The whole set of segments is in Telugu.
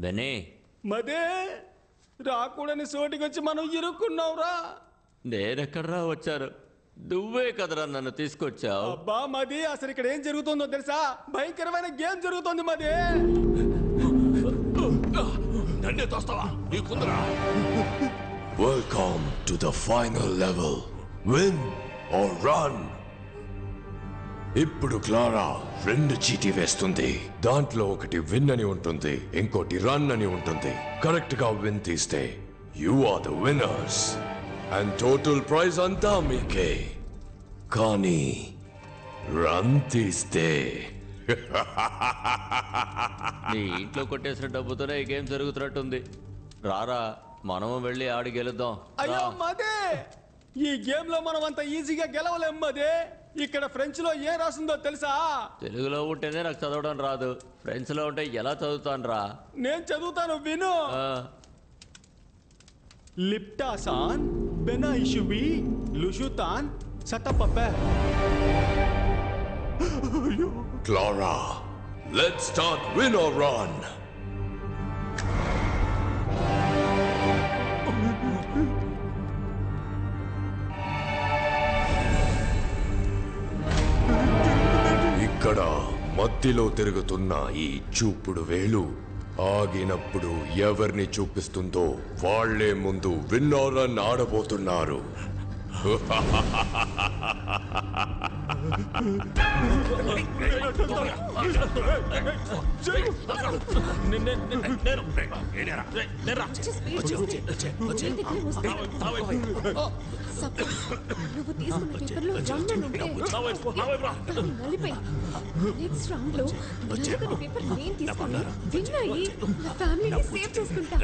బెనీ మదే రాకూడని సోటికొచ్చి మనం ఇరుక్కున్నావురా. నేనెక్కడ్రా వచ్చాను, నువ్వే కదరా నన్ను తీసుకొచ్చావు. అబ్బా మది, అసలు ఇక్కడ ఏం జరుగుతుందో తెలుసా? భయంకరమైన గేమ్ జరుగుతోంది మది. నన్నే తోస్తావా? నీకుందరా? Welcome to the final level, win or run. ఇప్పుడు క్లారా 2 చీటీ వేస్తుంది. దాంట్లో ఒకటి విన్ అని ఉంటుంది, ఇంకోటి రన్ అని ఉంటుంది. కరెక్ట్ గా విన్ తీస్తే you are the winners and total prize అంతా మీకే. కానీ రన్ తీస్తే నీ ఇంట్లో కొట్టేసిన డబ్బుతోనే ఈ గేమ్ జరుగుతున్నట్టుంది. రారా మనము వెళ్ళి ఆడి గెలుద్దాం. అయ్యో మదే, ఈ గేమ్ లో మనం అంత ఈజీగా గెలవలేం మదే. ఇక్కడ ఫ్రెంచ్ లో ఏం రాసిందో తెలుసా? తెలుగులో ఉంటేనే నాకు చదవడం రాదు, ఫ్రెంచ్ లో ఉంటే ఎలా చదువుతాను రా? నేను చదువుతాను విను. లిప్టాసాన్ బెనాయిషువి లుషుతాన్ సటపపే. Clara, let's start win or run. ఇక్కడ మధ్యలో తిరుగుతున్న ఈ చూపుడు వేలు ఆగినప్పుడు ఎవరిని చూపిస్తుందో వాళ్లే ముందు విన్నర్ రన్ ఆడబోతున్నారు. నువ్వు తీసుకున్న పేపర్లో నెక్స్ట్ రౌండ్ లో నలుగురి పేపర్ నేను తీసుకుని విన్ అయ్యి నా ఫ్యామిలీని సేవ్ చేసుకుంటా.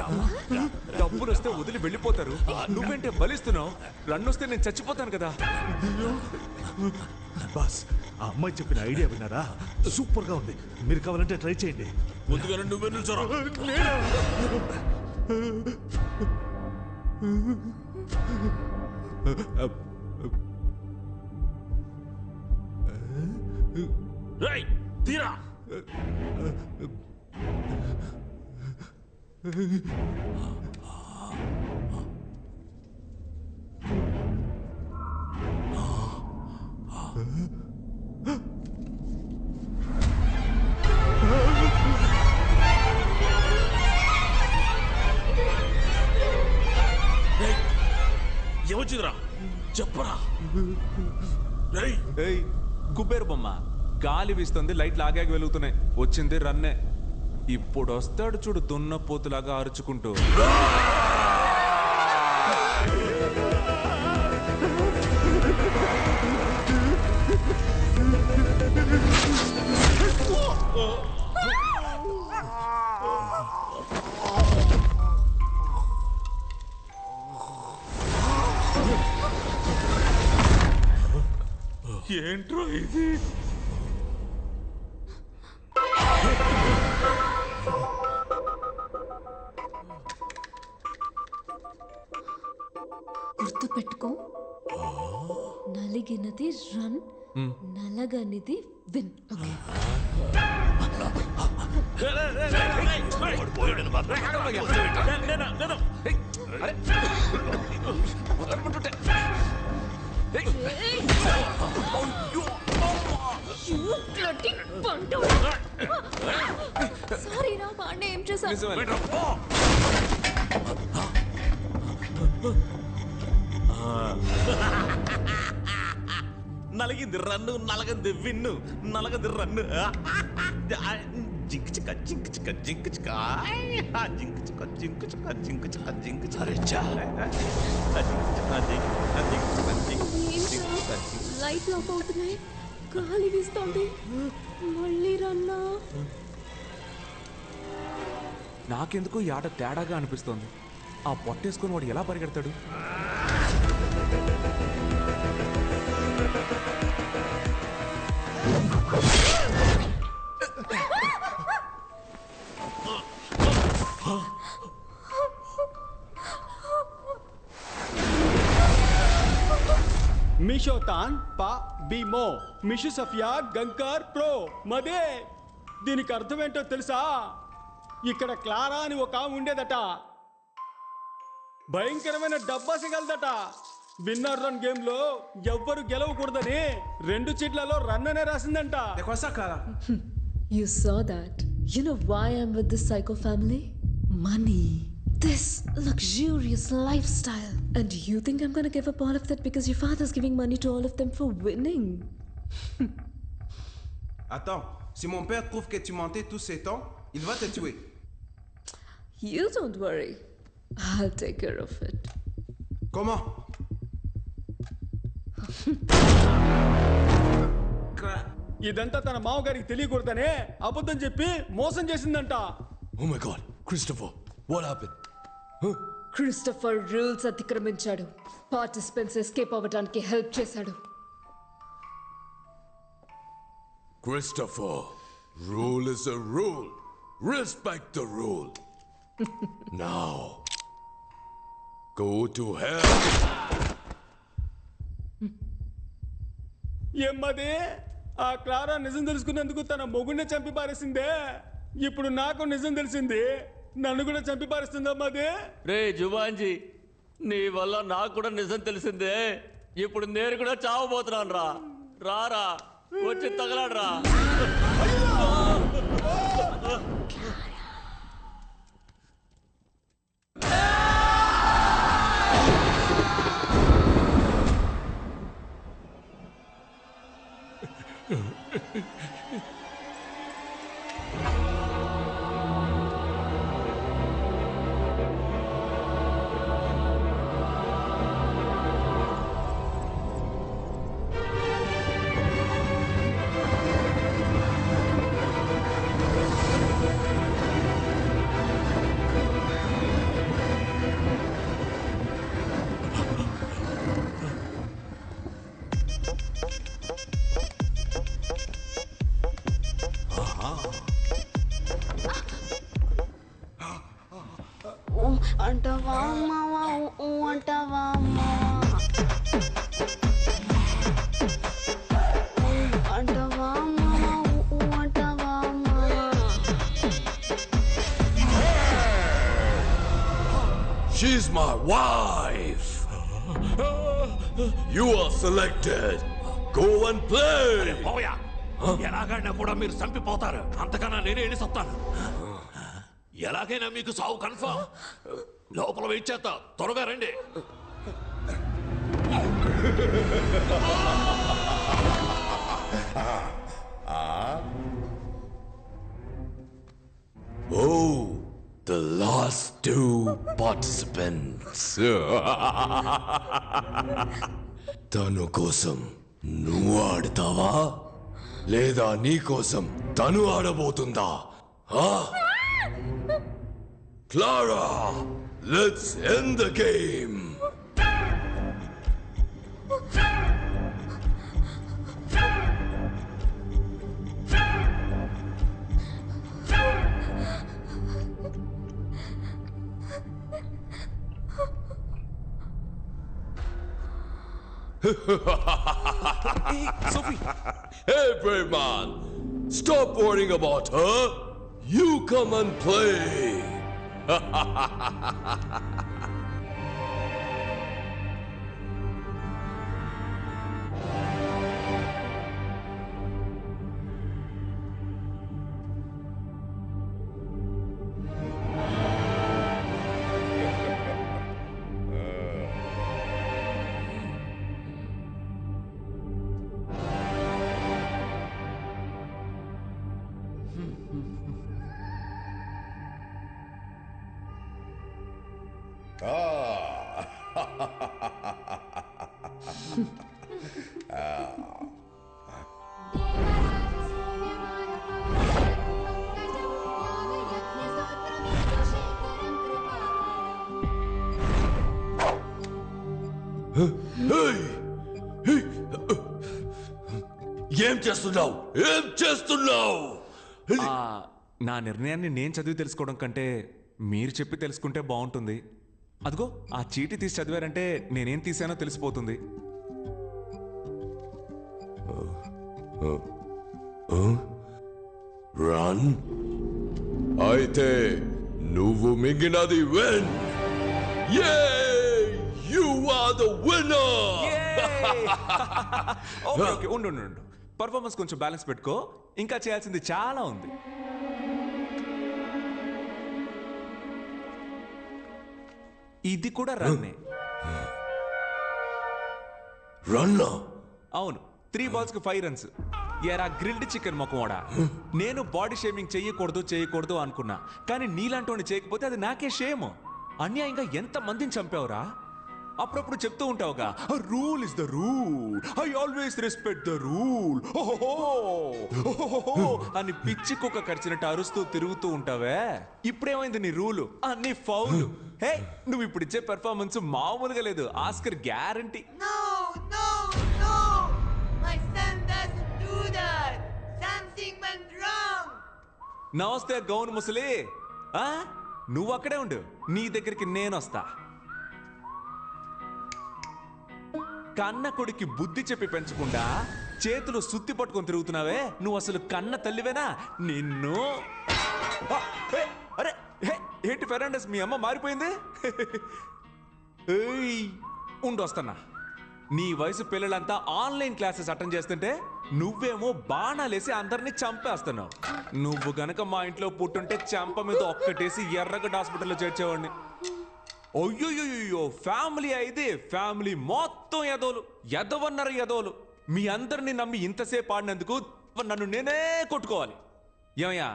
డబ్బులు వస్తే వదిలి వెళ్ళిపోతారు, నువ్వేంటే బలిస్తున్నావు? రన్ వస్తే నేను చచ్చిపోతాను కదా. బాస్, ఆ అమ్మాయి చెప్పిన ఐడియా విన్నారా? సూపర్ గా ఉంది. మీరు కావాలంటే ట్రై చేయండి. ముందుగా నువ్వే నిల్చోరా. రేయ్ తీరా. ఏమొచ్చిందిరా చెప్పరా. కుబేరు బొమ్మ గాలి వీస్తుంది, లైట్లు ఆగాగి వెలుగుతున్నాయి. వచ్చింది రన్నే. ఇప్పుడు వస్తాడు చూడు దున్నపోతులాగా అరుచుకుంటూ. ఏంట్రో ఇది? గుర్తు పెట్టుకో, నలిగినది రన్, నలగనిది విన్. సారీ రా పాండే, ఏం చేశాను? నలిగింది రన్ను, నలగంది విన్ను, నలగది రన్ను. జింక్ చిక్క జింక్ చిక్క జింక్ చిక్క జింక్ చిక్క జింక్ చిక్క జింక్ చిక్క జింక్ చిక్క. లైట్లు ఆఫ్ అవుతున్నాయి, గాలి వీస్తోంది. మళ్ళీ రన్నా. నాకెందుకు ఈ ఆట తేడాగా అనిపిస్తోంది. ఆ పొట్టేసుకొని వాడు ఎలా పరిగెడతాడు? మిషోతాన్ పా బీమో మిషు సఫియా గంకర్ ప్రో మదే. దీనికి అర్థం ఏంటో తెలుసా? ఇక్కడ క్లారా అని ఒక ఆమె ఉండేదట. భయంకరమైన డబ్బాసిగలదట. విన్నర్ రన్ గేమ్ లో ఎవ్వరు గెలవకూడదని 2 చీట్లలో రన్ అనే రాసిందంట. É com essa cara. You saw that. You know why I'm with this psycho family? Money. This luxurious lifestyle. And you think I'm gonna give up all of that because your father's giving money to all of them for winning? Attends, si mon père trouve que tu mentais tous ces temps, il va te tuer. You don't worry. I'll take care of it. Comment? ఇదంతా తన మామగారికి తెలియకూడదనే అబద్ధం చెప్పి మోసం చేసిందంట. Oh my god, Christopher, what happened? Huh? Christopher rules అతిక్రమించాడు. పార్టిసిపెంట్స్ ఎస్కేప్ అవ్వడానికి హెల్ప్ చేశాడు. Christopher, rule is a rule. Respect the rule. Now, go to hell. ఏమ్మది ఆ క్లారా నిజం తెలుసుకున్నందుకు తన మొగుడిని చంపి పారేసిందే. ఇప్పుడు నాకు నిజం తెలిసింది, నన్ను కూడా చంపి పారేస్తుందమ్మది. రే జుబాంజీ, నీ వల్ల నాకు కూడా నిజం తెలిసిందే. ఇప్పుడు నేను కూడా చావబోతున్నాను రా. రారా, వచ్చి తగలాడరా. అంటవా మావా అంటవా అంటవా మావా అంటవా She's my wife. You are selected. Go and play. పోయా ఎలాగైనా కూడా మీరు చంపిపోతారు. అంతకన్నా నేనే వెళ్ళి చెప్తాను. ఎలాగైనా మీకు సావు కన్ఫర్మ్. లోపల వెయిట్ చేస్తా, త్వరగా రండి. Oh, the last 2 participants. తను కోసం నువ్వు ఆడతావా లేదా నీ కోసం తను ఆడబోతుందా? Clara, let's end the game. Sophie! Hey, brave man! Stop worrying about her! You come and play! ఏం చేస్తున్నావు? ఏం చేస్తున్నావు? నా నిర్ణయాన్ని నేను చదివి తెలుసుకోవడం కంటే మీరు చెప్పి తెలుసుకుంటే బాగుంటుంది. అదిగో ఆ చీటీ తీసి చదివారంటే నేనేం తీసానో తెలిసిపోతుంది. Run? అయితే నువ్వు మింగినది win. You are the winner. Okay ఉండు పర్ఫార్మెన్స్ కొంచెం బ్యాలెన్స్ పెట్టుకో, ఇంకా చేయాల్సింది చాలా ఉంది. ఇది కూడా రన్నే. రన్నా? అవును, 3 balls కి 5 runs. ఎరా గ్రిల్డ్ చికెన్ మొక్కమోడా, నేను బాడీ షేమింగ్ చేయకూడదు అనుకున్నా, కానీ నీలాంటి చేయకపోతే అది నాకే షేమ్. అన్యాయంగా ఎంత మందిని చంపావురా. అప్పుడప్పుడు చెప్తూ ఉంటావుగా, rule is the rule, I always respect the rule అని పిచ్చి కుక్క కరిచినట్టు అరుస్తూ తిరుగుతూ ఉంటావే. ఇప్పుడేమైంది నీ రూలు? అన్ని ఫౌల్. హే, నువ్వు ఇప్పుడు ఇచ్చే పెర్ఫార్మెన్స్ మామూలుగా లేదు, ఆస్కర్ గ్యారంటీ. నమస్తే గౌన్ ముసలి, నువ్వు అక్కడే ఉండు, నీ దగ్గరికి నేను వస్తా. కన్న కొడుకి బుద్ధి చెప్పి పెంచకుండా చేతులు సుత్తి పట్టుకొని తిరుగుతున్నావే, నువ్వు అసలు కన్న తల్లివేనా? నిన్ను అరే ఏంటి ఫెర్నాండెస్, మీ అమ్మ మారిపోయింది? ఉండు వస్తున్నా. నీ వయసు పిల్లలంతా ఆన్లైన్ క్లాసెస్ అటెండ్ చేస్తుంటే నువ్వేమో బాణాలేసి అందరినీ చంపేస్తున్నావు. నువ్వు గనక మా ఇంట్లో పుట్టుంటే చెంప మీద ఒక్కటేసి ఎర్రగడ్డ హాస్పిటల్లో చేర్చేవాడిని. అయ్యో, ఫ్యామిలీ అయితే ఫ్యామిలీ మొత్తం ఎదవన్నారు ఎదవలు. మీ అందరినీ నమ్మి ఇంతసేపు ఆడినందుకు నన్ను నేనే కొట్టుకోవాలి. ఏమయ్యా,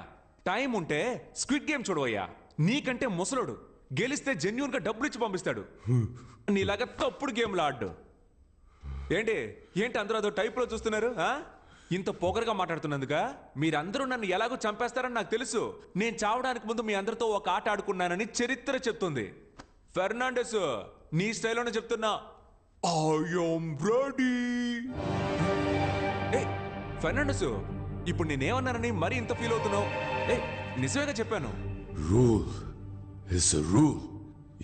టైం ఉంటే స్క్విడ్ గేమ్ చూడవయ్యా. నీకంటే ముసలోడు, గెలిస్తే జెన్యూన్ గా డబ్బులు ఇచ్చి పంపిస్తాడు. నీలాగా తప్పుడు గేమ్లు ఆడ్డు. ఏంటి అందరూ అదో టైప్ లో చూస్తున్నారు? ఇంత పొగరుగా మాట్లాడుతున్నందుక మీరందరూ నన్ను ఎలాగో చంపేస్తారని నాకు తెలుసు. నేను చావడానికి ముందు మీ అందరితో ఒక ఆట ఆడుకున్నానని చరిత్ర చెప్తుంది. ఫెర్నాండెస్, నీ స్టైల్లోనే చెప్తున్నా, ఐ యామ్ రెడీ. ఫెర్నాండెస్, ఇప్పుడు నేనేమన్నానని మరీ ఇంత ఫీల్ అవుతున్నావు? నిజమేగా చెప్పాను. Rule is a rule.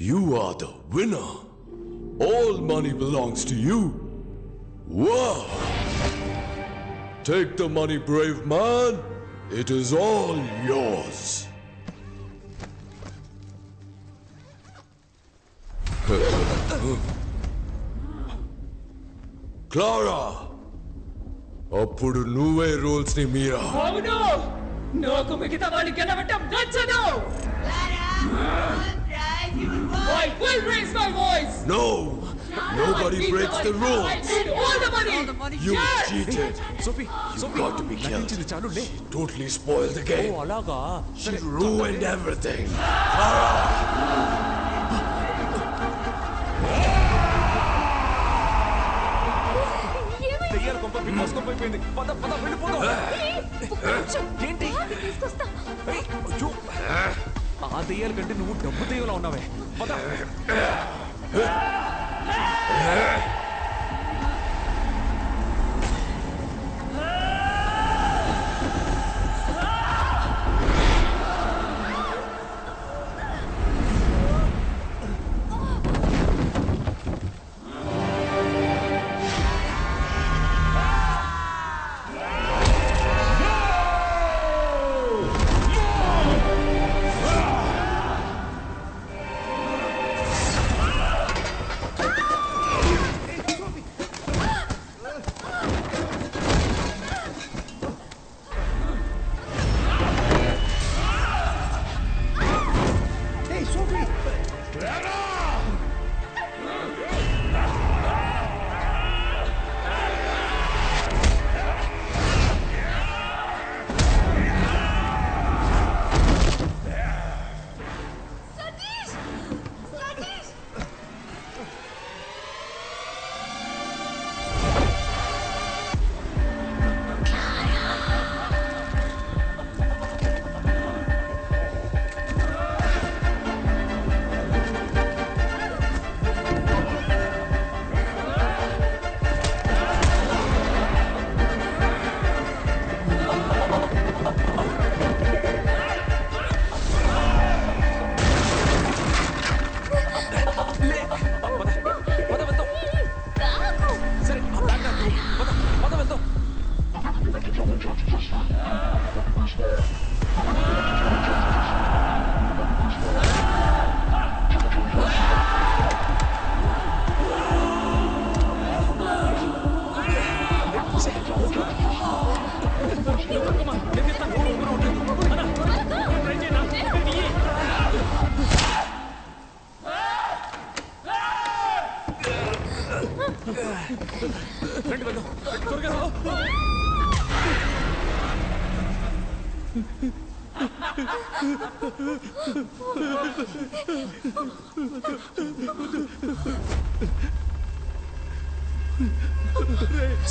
You are the winner. All money belongs to you. Wow! Take the money, brave man. It is all yours. Clara! అప్పుడు నువ్వే రూల్స్ ని మీరా. అవును, నాకు మిగతా వాళ్ళు గెలవటం నచ్చదు. I will raise my voice. No! Nobody breaks the rules. I need all the money. You cheated. Sophie, got to be killed. Totally spoiled the game. అలాగా? She ruined everything. దెయ్యాల కొంప బికాస్ కొంప అయిపోయింది. పద వెళ్ళిపోదాం. ఏంటి? అయ్యో, ఆ దెయ్యాల కంటే నువ్వు డబ్బు దెయ్యంలో ఉన్నావే. పద.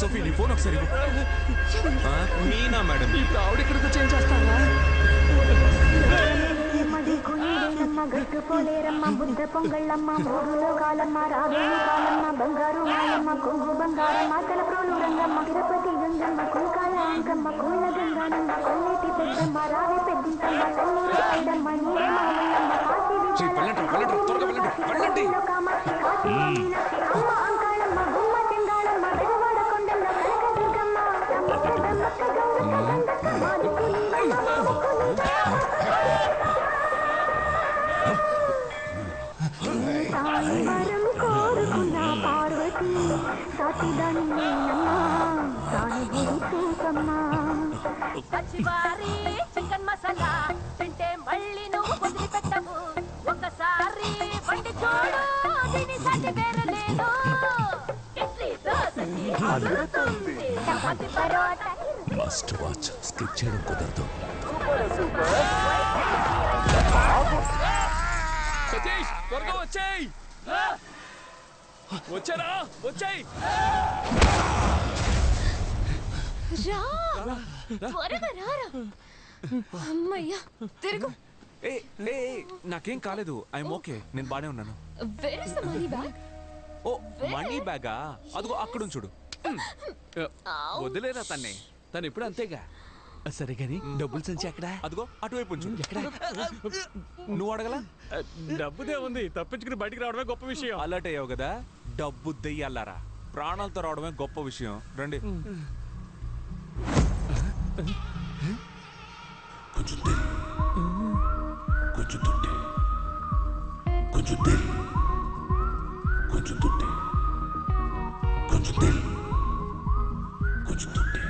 సోఫీ నీ ఫోన్ ఒకసారి మీనా మేడం ఇప్పుడు ఆవిడ ఇక్కడికి వచ్చి ఏం చేస్తావా గట్టు పోలేరమ్మ బుద్ధ పొంగళ్ళమ్మ మూడు లోకాలమ్మ రావేణి కాలమ్మ బంగారు మాయమ్మ కొంగు బంగారమ్మ తలప్రోలు రంగమ్మ తిరుపతి గంగమ్మ కుంకాల అంకమ్మ కూల గంగానమ్మ కొల్లేటి పెద్దమ్మ రావి పెద్దింతమ్మ తల్లూరు ఐడమ్మ నీరే మామల్లమ్మ కాశీ కామాక్షి కాశీ మీనాక్షి అమ్మ అంకాళమ్మ గుమ్మ చెంగాళమ్మ బెజవాడ కొండల్లో కనక దుర్గమ్మ వరం కోరుకున్న పార్వతి సాటిదాని పచ్చివారి చికెన్ మసాలా తింటే మళ్ళీ నువ్వు వదిలిపెట్టవు ఒకసారి వండి చూడు దీని సాటి వేరే లేదు ఇడ్లీ దోసకి అదురుతుంది chapati parotta first watch skip చేయడం కుదరదు సతీష్ త్వరగా వచ్చేయ్ వచ్చారా వచ్చేయ్ త్వరగా రారా అమ్మయ్యా తిరుగు నాకేం కాలేదు ఐఎమ్ ఓకే నేను బానే ఉన్నాను where is the money bag oh money బ్యాగా అదిగో అక్కడ చూడు వదిలేరా తన్నే తను ఎప్పుడు అంతేగా సరే గాని డబ్బులు సంచి ఎక్కడ అదిగో అటువైపు ఉంచు ఎక్కడ నువ్వు అడగలా డబ్బుదే ఉంది తప్పించుకుని బయటికి రావడమే గొప్ప విషయం అలర్ట్ అయ్యావు కదా డబ్బు దెయ్యాలారా ప్రాణాలతో రావడమే గొప్ప విషయం రండి కొంచెం దిల్ కొంచెం దుడ్డే కొంచెం దిల్ కొంచెం దుడ్డే కొంచెం దిల్ కొంచెం దుడ్డే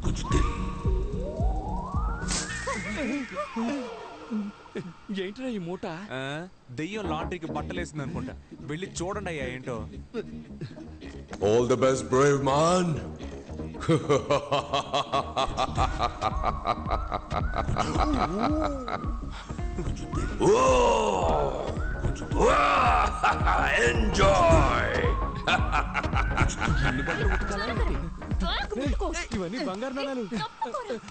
కొంచెం దిల్ ఏంట్రా ఈ మూట దెయ్యం లాండ్రీకి బట్టలేసింది అనుకుంటా వెళ్ళి చూడండి అయ్యా ఏంటో All the best, brave man. Enjoy. ఇవన్నీ బంగారు నాణాలు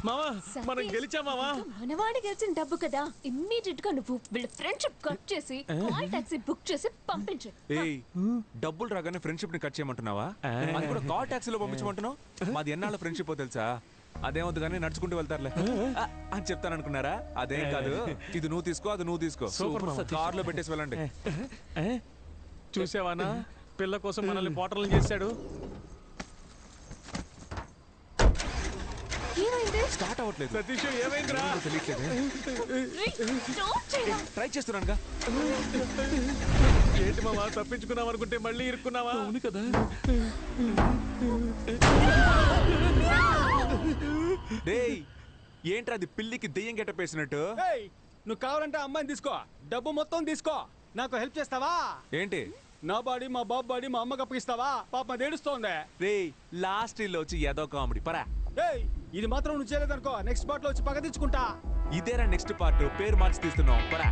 మావా మనం గెలిచా మావా మనవాడి గెలిచిన డబ్బు కదా ఇమ్మీడియట్ గా నువ్వు వీళ్ళ ఫ్రెండ్షిప్ కట్ చేసి కాల్ టాక్సీ బుక్ చేసి పంపించు ఏయ్ డబ్బులు రాగానే ఫ్రెండ్షిప్ ని కట్ చేయమంటున్నావా అది కూడా కాల్ టాక్సీలో పంపించమంటున్నావు మాది ఎన్నాళ్ళ ఫ్రెండ్షిప్ తెలుసా అదేమవుతుంది కానీ నడుచుకుంటూ వెళ్తారులే అని చెప్తాను అనుకున్నారా అదేం కాదు ఇది నువ్వు తీసుకో అది నువ్వు తీసుకో కార్ లో పెట్టేసి వెళ్ళండి చూసావానా పిల్ల కోసం మనల్ని పోటర్లు చేశాడు స్టార్ట్ అవ్వట్లేదు సతీష్ ఏమైందిరా ట్రై చేస్తున్నానుగా ఏంటి మావా తప్పించుకున్నాం అనుకుంటే మళ్ళీ ఇరుక్కున్నావా అవును కదా డేయ్ ఏంట్రా అది పిల్లికి దెయ్యం గెట్టపేసినట్టు నువ్వు కావాలంటే అమ్మాయిని తీసుకో డబ్బు మొత్తం తీసుకో నాకు హెల్ప్ చేస్తావా ఏంటి నా బాడీ మా బాబు బాడీ మా అమ్మకి అప్పగిస్తావా పాప దేడుస్తోంది రేయ్ లాస్ట్ లో వచ్చి ఏదో కామెడీ పరా ఇది మాత్రం నువ్వు చేయలేదనుకో నెక్స్ట్ స్పాట్ లో వచ్చి పగ తెచ్చుకుంటా ఇదేరా నెక్స్ట్ పార్ట్ పేరు మార్చి తీస్తున్నాం పరా